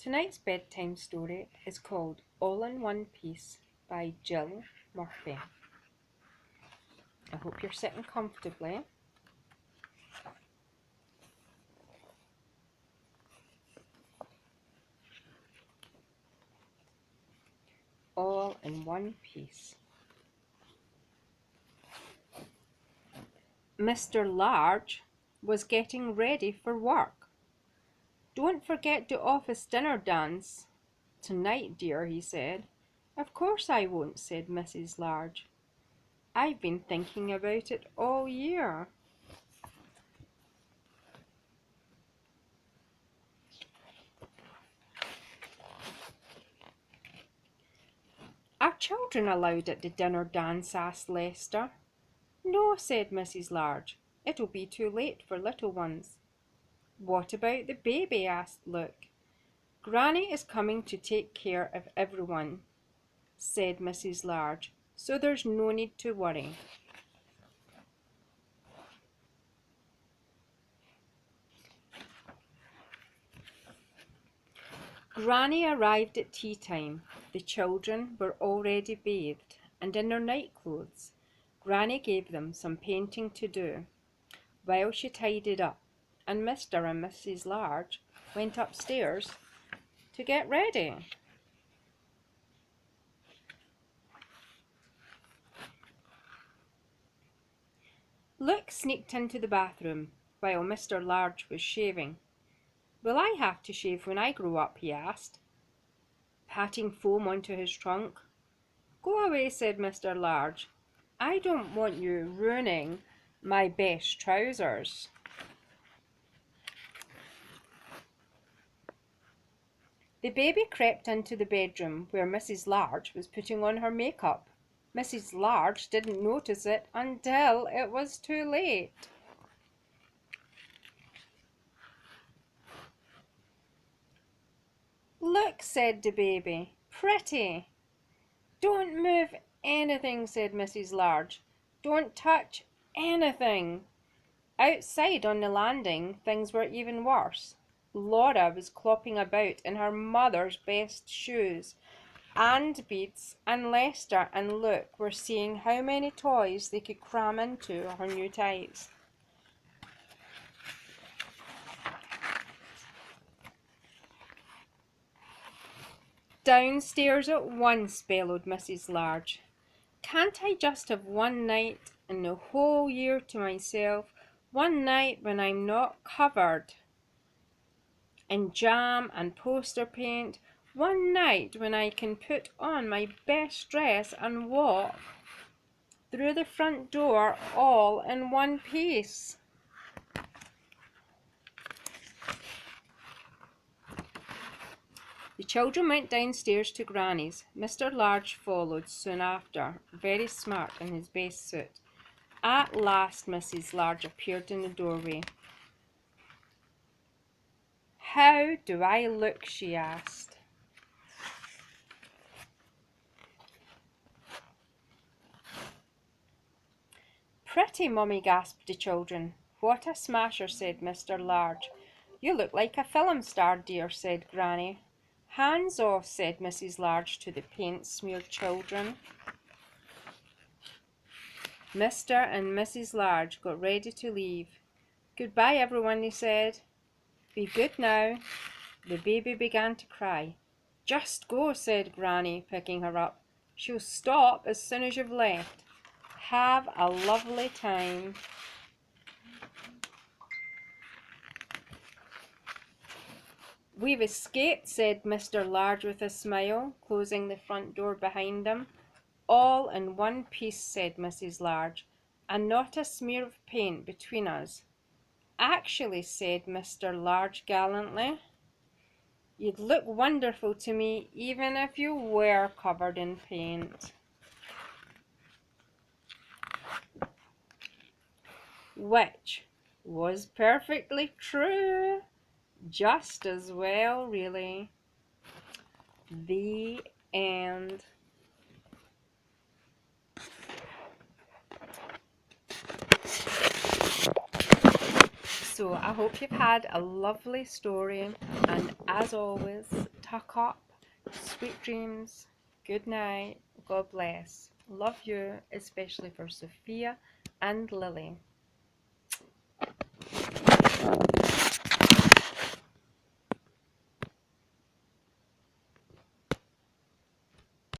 Tonight's bedtime story is called All in One Piece by Jill Murphy. I hope you're sitting comfortably. All in One Piece. Mr. Large was getting ready for work. "Don't forget the office dinner dance tonight, dear," he said. "Of course I won't," said Mrs. Large. "I've been thinking about it all year." "Are children allowed at the dinner dance?" asked Lester. "No," said Mrs. Large. "It'll be too late for little ones." "What about the baby?" asked Luke. "Granny is coming to take care of everyone," said Mrs. Large, "so there's no need to worry." Granny arrived at tea time. The children were already bathed and in their night clothes. Granny gave them some painting to do while she tidied up, and Mr. and Mrs. Large went upstairs to get ready. Luke sneaked into the bathroom while Mr. Large was shaving. "Will I have to shave when I grow up?" he asked, patting foam onto his trunk. "Go away," said Mr. Large. "I don't want you ruining my best trousers." The baby crept into the bedroom where Mrs. Large was putting on her makeup. Mrs. Large didn't notice it until it was too late. "Look," said the baby. "Pretty." "Don't move anything," said Mrs. Large. "Don't touch anything." Outside on the landing, things were even worse. Laura was clopping about in her mother's best shoes and beads, and Lester and Luke were seeing how many toys they could cram into her new tights. "Downstairs at once," bellowed Mrs. Large. "Can't I just have one night in the whole year to myself? One night when I'm not covered in jam and poster paint? One night when I can put on my best dress and walk through the front door all in one piece?" The children went downstairs to Granny's. Mr. Large followed soon after, very smart in his best suit. At last Mrs. Large appeared in the doorway. "How do I look?" she asked. "Pretty, Mummy," gasped the children. "What a smasher," said Mr. Large. "You look like a film star, dear," said Granny. "Hands off," said Mrs. Large to the paint-smeared children. Mr. and Mrs. Large got ready to leave. "Goodbye, everyone," they said. "Be good now." The baby began to cry. "Just go," said Granny, picking her up. "She'll stop as soon as you've left. Have a lovely time." "We've escaped," said Mr. Large with a smile, closing the front door behind him. "All in one piece," said Mrs. Large, "and not a smear of paint between us." "Actually," said Mr. Large gallantly, "you'd look wonderful to me even if you were covered in paint." Which was perfectly true. Just as well, really. The end. So I hope you've had a lovely story, and as always, tuck up, sweet dreams, good night, God bless. Love you, especially for Sophia and Lily.